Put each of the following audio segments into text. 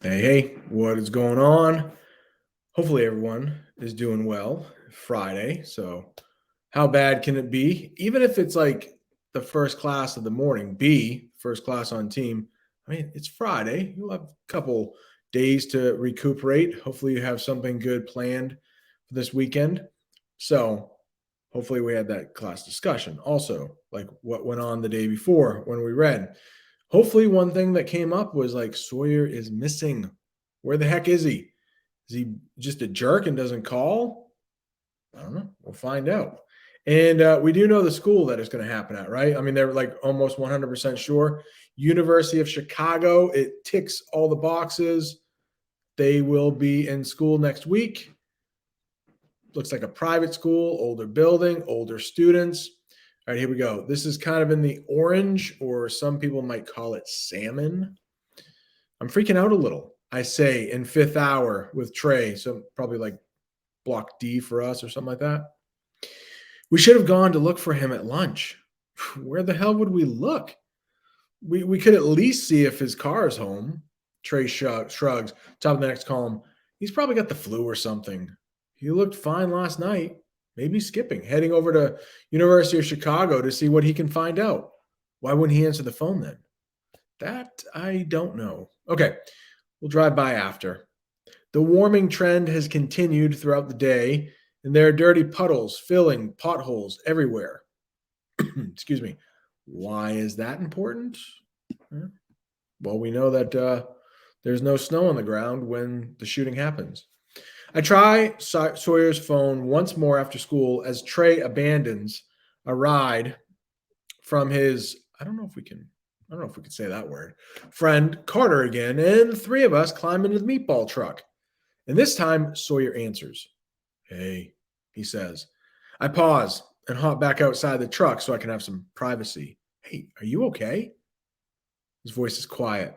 Hey, hey, what is going on? Hopefully, everyone is doing well. Friday. So, how bad can it be? Even if it's like the first class of the morning, B, first class on team. I mean, it's Friday. You'll have a couple days to recuperate. Hopefully, you have something good planned for this weekend. So, hopefully, we had that class discussion. Also, like what went on the day before when we read. Hopefully, one thing that came up was like Sawyer is missing. Where the heck is he? Is he just a jerk and doesn't call? I don't know. We'll find out. And we do know the school that it's going to happen at, right? I mean, they're like almost 100% sure. University of Chicago. It ticks all the boxes. They will be in school next week. Looks like a private school, older building, older students. All right, here we go. This is kind of in the orange, or some people might call it salmon. I'm freaking out a little. I say in fifth hour with Trey, so probably like block D for us or something like that. We should have gone to look for him at lunch. Where the hell would we look? We could at least see if his car is home. Trey shrugs. Top of the next column. He's probably got the flu or something. He looked fine last night. Maybe skipping, heading over to University of Chicago to see what he can find out. Why wouldn't he answer the phone then? That I don't know. Okay, we'll drive by after. The warming trend has continued throughout the day, and there are dirty puddles filling potholes everywhere. Excuse me. Why is that important? Well, we know that there's no snow on the ground when the shooting happens. I try Sawyer's phone once more after school as Trey abandons a ride from his, I don't know if we can say that word, friend Carter again, and the three of us climb into the meatball truck. And this time, Sawyer answers. Hey, he says. I pause and hop back outside the truck so I can have some privacy. Hey, are you okay? His voice is quiet.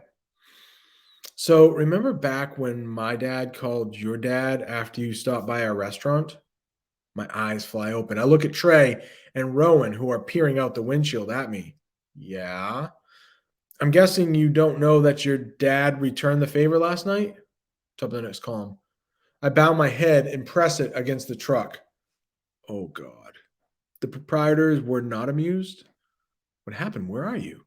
So, remember back when my dad called your dad after you stopped by our restaurant? My eyes fly open. I look at Trey and Rowan, who are peering out the windshield at me. Yeah. I'm guessing you don't know that your dad returned the favor last night? Top of the next column. I bow my head and press it against the truck. Oh, God. The proprietors were not amused? What happened? Where are you?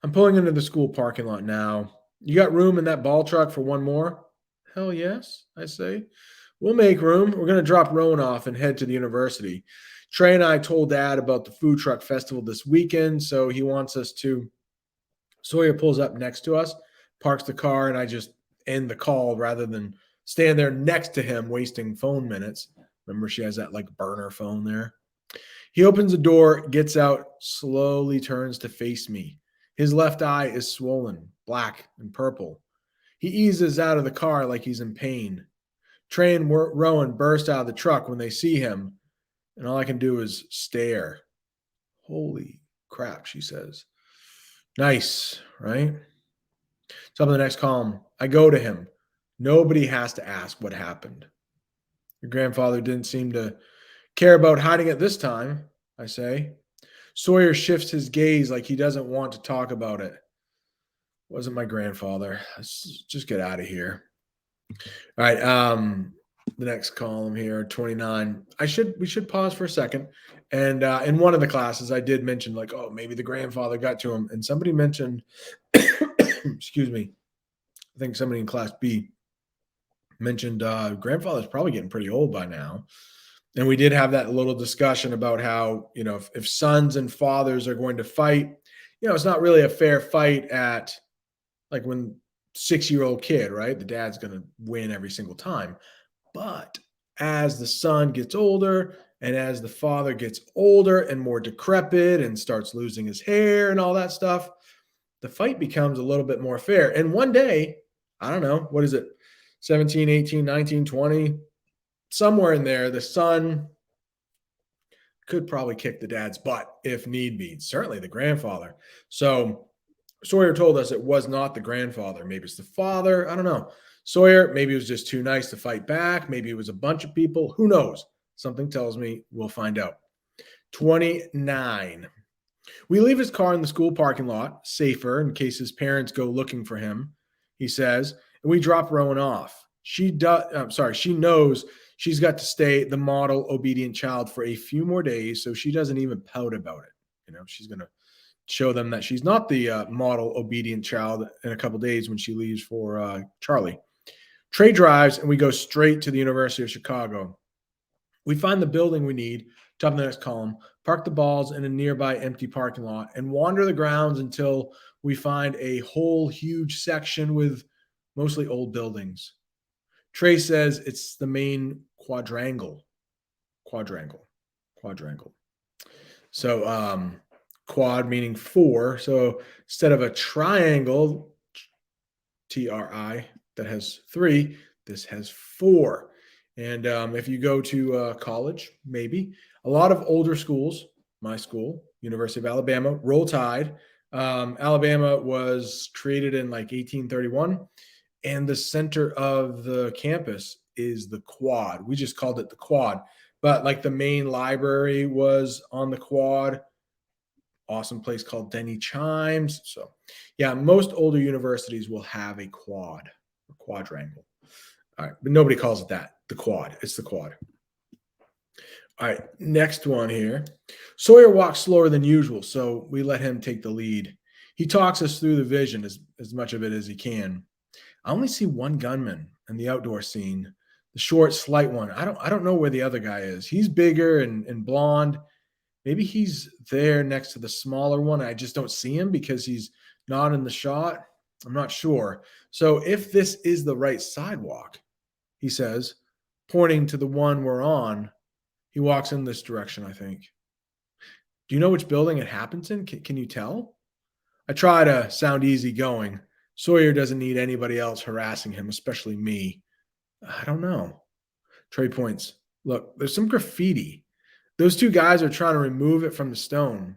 I'm pulling into the school parking lot now. You got room in that ball truck for one more? Hell yes, I say. We'll make room. We're going to drop Rowan off and head to the university. Trey and I told Dad about the food truck festival this weekend, so he wants us to. Sawyer pulls up next to us, parks the car, and I just end the call rather than stand there next to him wasting phone minutes. Remember, she has that like burner phone there. He opens the door, gets out, slowly turns to face me. His left eye is swollen, black and purple. He eases out of the car like he's in pain. Trey and Rowan burst out of the truck when they see him, and all I can do is stare. Holy crap, she says. Nice, right? Top of the next column. I go to him. Nobody has to ask what happened. Your grandfather didn't seem to care about hiding it this time, I say. Sawyer shifts his gaze like he doesn't want to talk about it. Wasn't my grandfather. Let's just get out of here. All right. The next column here, 29. We should pause for a second. And in one of the classes, I did mention like, oh, maybe the grandfather got to him, and somebody mentioned, excuse me, I think somebody in class B mentioned grandfather's probably getting pretty old by now. And we did have that little discussion about how, if sons and fathers are going to fight, it's not really a fair fight at like when 6-year-old kid, right? The dad's going to win every single time. But as the son gets older and as the father gets older and more decrepit and starts losing his hair and all that stuff, the fight becomes a little bit more fair. And one day, I don't know, what is it? 17, 18, 19, 20, somewhere in there, the son could probably kick the dad's butt if need be. Certainly the grandfather. So Sawyer told us it was not the grandfather. Maybe it's the father. I don't know. Sawyer, maybe it was just too nice to fight back. Maybe it was a bunch of people. Who knows? Something tells me we'll find out. 29. We leave his car in the school parking lot, safer in case his parents go looking for him, he says, and we drop Rowan off. She knows she's got to stay the model obedient child for a few more days, so she doesn't even pout about it. She's going to show them that she's not the model obedient child in a couple days when she leaves for Charlie. Trey drives, and we go straight to the University of Chicago. We find the building we need, top of the next column, park the balls in a nearby empty parking lot, and wander the grounds until we find a whole huge section with mostly old buildings. Trey says it's the main quadrangle. So quad meaning four. So instead of a triangle, TRI, that has three, this has four. And if you go to college, maybe a lot of older schools, my school, University of Alabama, Roll Tide. Alabama was created in like 1831, and the center of the campus is the quad. We just called it the quad, but like the main library was on the quad. Awesome place called Denny Chimes. So, yeah, most older universities will have a quad or quadrangle. All right, but nobody calls it that. The quad. It's the quad. All right, next one here. Sawyer walks slower than usual, so we let him take the lead. He talks us through the vision, as much of it as he can. I only see one gunman in the outdoor scene, the short, slight one. I don't know where the other guy is. He's bigger and blonde. Maybe he's there next to the smaller one. I just don't see him because he's not in the shot. I'm not sure. So if this is the right sidewalk, he says, pointing to the one we're on, he walks in this direction, I think. Do you know which building it happens in? Can you tell? I try to sound easygoing. Sawyer doesn't need anybody else harassing him, especially me. I don't know. Trey points. Look, there's some graffiti. Those two guys are trying to remove it from the stone.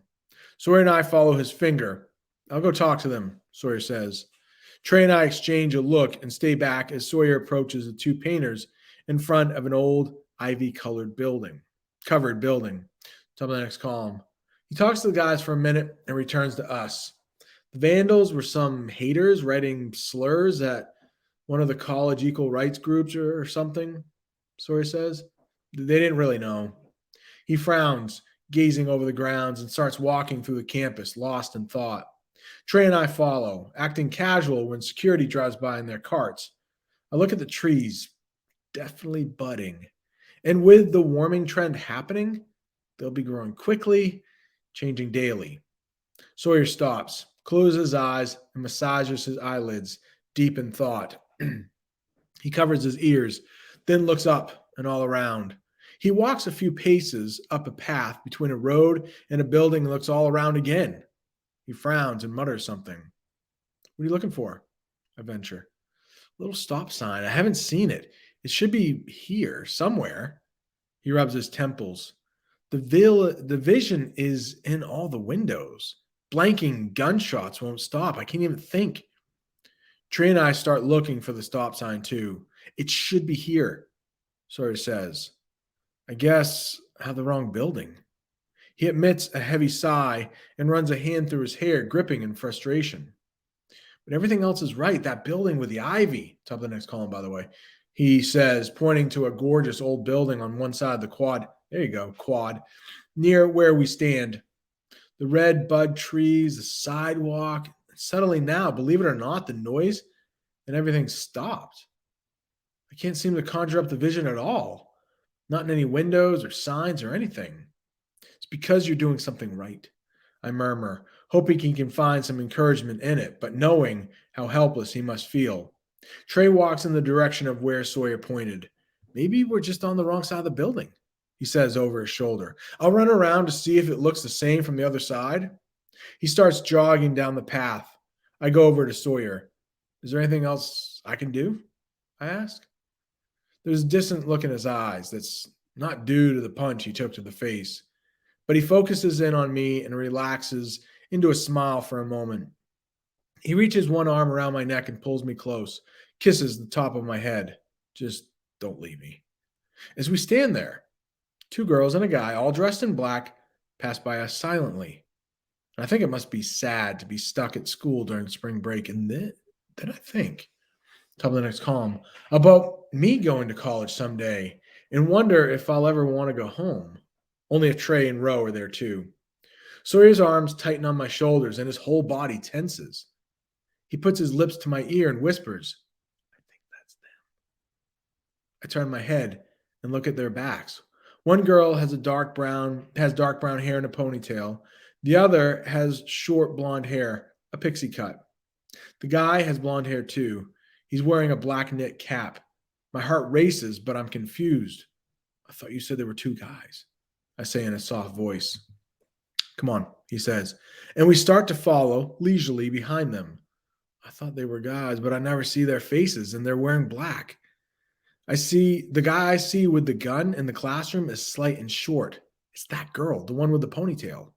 Sawyer and I follow his finger. I'll go talk to them, Sawyer says. Trey and I exchange a look and stay back as Sawyer approaches the two painters in front of an old ivy-covered building. Top of the next column. He talks to the guys for a minute and returns to us. The vandals were some haters writing slurs at one of the college equal rights groups or something, Sawyer says. They didn't really know. He frowns, gazing over the grounds, and starts walking through the campus, lost in thought. Trey and I follow, acting casual when security drives by in their carts. I look at the trees, definitely budding. And with the warming trend happening, they'll be growing quickly, changing daily. Sawyer stops, closes his eyes, and massages his eyelids, deep in thought. He covers his ears, then looks up and all around. He walks a few paces up a path between a road and a building and looks all around again. He frowns and mutters something. What are you looking for? I venture. A little stop sign. I haven't seen it. It should be here somewhere. He rubs his temples. The vision is in all the windows. Blanking gunshots won't stop. I can't even think. Trey and I start looking for the stop sign too. It should be here, Sawyer says. I guess I have the wrong building. He emits a heavy sigh and runs a hand through his hair, gripping in frustration. But everything else is right. That building with the ivy, top of the next column, by the way, he says, pointing to a gorgeous old building on one side of the quad. There you go, quad, near where we stand. The red bud trees, the sidewalk. Suddenly now, believe it or not, the noise and everything stopped. I can't seem to conjure up the vision at all. Not in any windows or signs or anything. It's because you're doing something right, I murmur, hoping he can find some encouragement in it, but knowing how helpless he must feel. Trey walks in the direction of where Sawyer pointed. Maybe we're just on the wrong side of the building, he says over his shoulder. I'll run around to see if it looks the same from the other side. He starts jogging down the path. I go over to Sawyer. Is there anything else I can do? I ask. There's a distant look in his eyes that's not due to the punch he took to the face, but he focuses in on me and relaxes into a smile for a moment. He reaches one arm around my neck and pulls me close, kisses the top of my head. Just don't leave me. As we stand there, two girls and a guy, all dressed in black, pass by us silently. I think it must be sad to be stuck at school during spring break. And then I think, Top of the next column. About me going to college someday and wonder if I'll ever want to go home. Only if Trey and Roe are there too. Sawyer's arms tighten on my shoulders and his whole body tenses. He puts his lips to my ear and whispers, I think that's them. I turn my head and look at their backs. One girl has dark brown hair and a ponytail. The other has short blonde hair, a pixie cut. The guy has blonde hair too. He's wearing a black knit cap. My heart races, but I'm confused. I thought you said there were two guys, I say in a soft voice. Come on, he says, and we start to follow leisurely behind them. I thought they were guys, but I never see their faces, and they're wearing black. I see the guy I see with the gun in the classroom is slight and short. It's that girl, the one with the ponytail.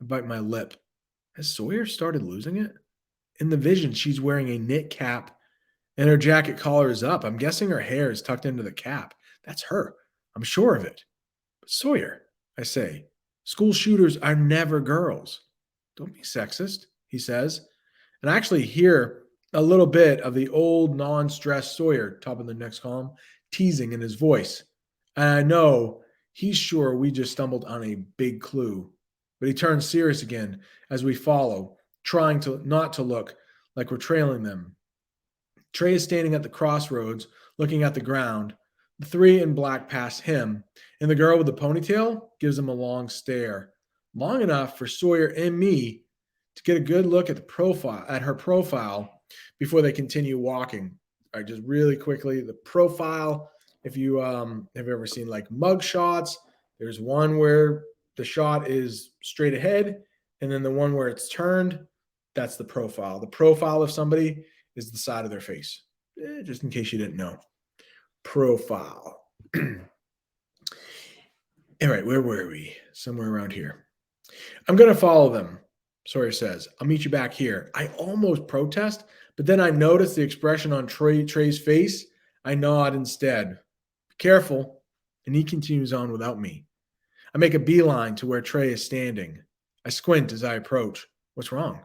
I bite my lip. Has Sawyer started losing it? In the vision, she's wearing a knit cap and her jacket collar is up. I'm guessing her hair is tucked into the cap. That's her. I'm sure of it. But Sawyer, I say, school shooters are never girls. Don't be sexist, he says. And I actually hear a little bit of the old non-stressed Sawyer, top of the next column, teasing in his voice. And I know he's sure we just stumbled on a big clue. But he turns serious again as we follow, trying to not to look like we're trailing them. Trey is standing at the crossroads, looking at the ground. The three in black pass him, and the girl with the ponytail gives him a long stare, long enough for Sawyer and me to get a good look at her profile before they continue walking. All right, just really quickly, the profile. If you have ever seen like mug shots, there's one where the shot is straight ahead, and then the one where it's turned, that's the profile. The profile of somebody is the side of their face, just in case you didn't know. Profile. All right, where were we? Somewhere around here. I'm going to follow them, Sawyer says. I'll meet you back here. I almost protest, but then I notice the expression on Trey's face. I nod instead. Be careful. And he continues on without me. I make a beeline to where Trey is standing. I squint as I approach. What's wrong?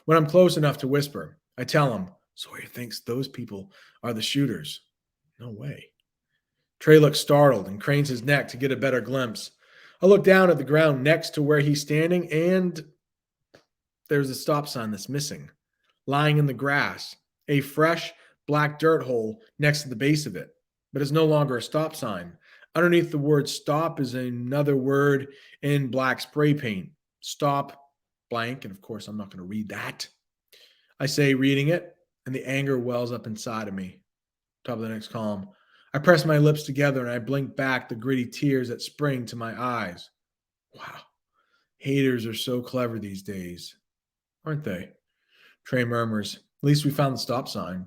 When I'm close enough to whisper, I tell him, Sawyer thinks those people are the shooters. No way. Trey looks startled and cranes his neck to get a better glimpse. I look down at the ground next to where he's standing, and there's a stop sign that's missing, lying in the grass, a fresh black dirt hole next to the base of it, but it's no longer a stop sign. Underneath the word stop is another word in black spray paint. Stop, blank, and of course I'm not going to read that. I say, reading it, and the anger wells up inside of me. Top of the next column. I press my lips together and I blink back the gritty tears that spring to my eyes. Wow. Haters are so clever these days, aren't they? Trey murmurs. At least we found the stop sign.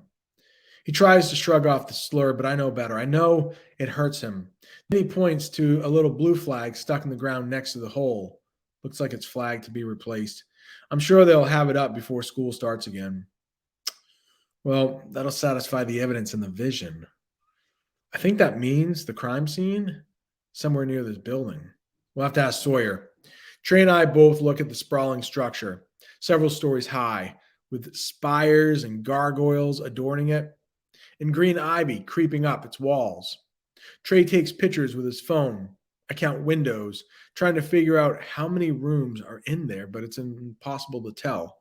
He tries to shrug off the slur, but I know better. I know it hurts him. Then he points to a little blue flag stuck in the ground next to the hole. Looks like it's flagged to be replaced. I'm sure they'll have it up before school starts again. Well, that'll satisfy the evidence in the vision. I think that means the crime scene somewhere near this building. We'll have to ask Sawyer. Trey and I both look at the sprawling structure, several stories high, with spires and gargoyles adorning it, and green ivy creeping up its walls. Trey takes pictures with his phone. I count windows, trying to figure out how many rooms are in there, but it's impossible to tell.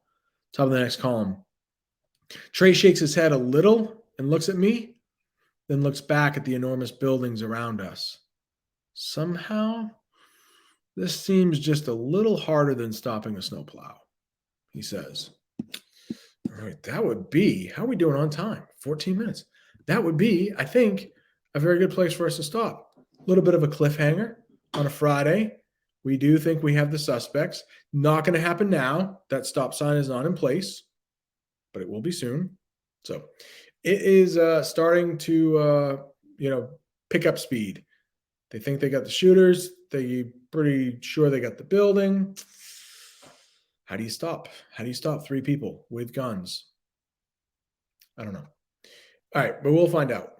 Top of the next column. Trey shakes his head a little and looks at me, then looks back at the enormous buildings around us. Somehow, this seems just a little harder than stopping a snowplow, he says. All right, that would be, how are we doing on time? 14 minutes. That would be, I think, a very good place for us to stop. A little bit of a cliffhanger on a Friday. We do think we have the suspects. Not going to happen now. That stop sign is not in place, but it will be soon. So it is starting to, pick up speed. They think they got the shooters. They're pretty sure they got the building. How do you stop? How do you stop three people with guns? I don't know. All right, but we'll find out.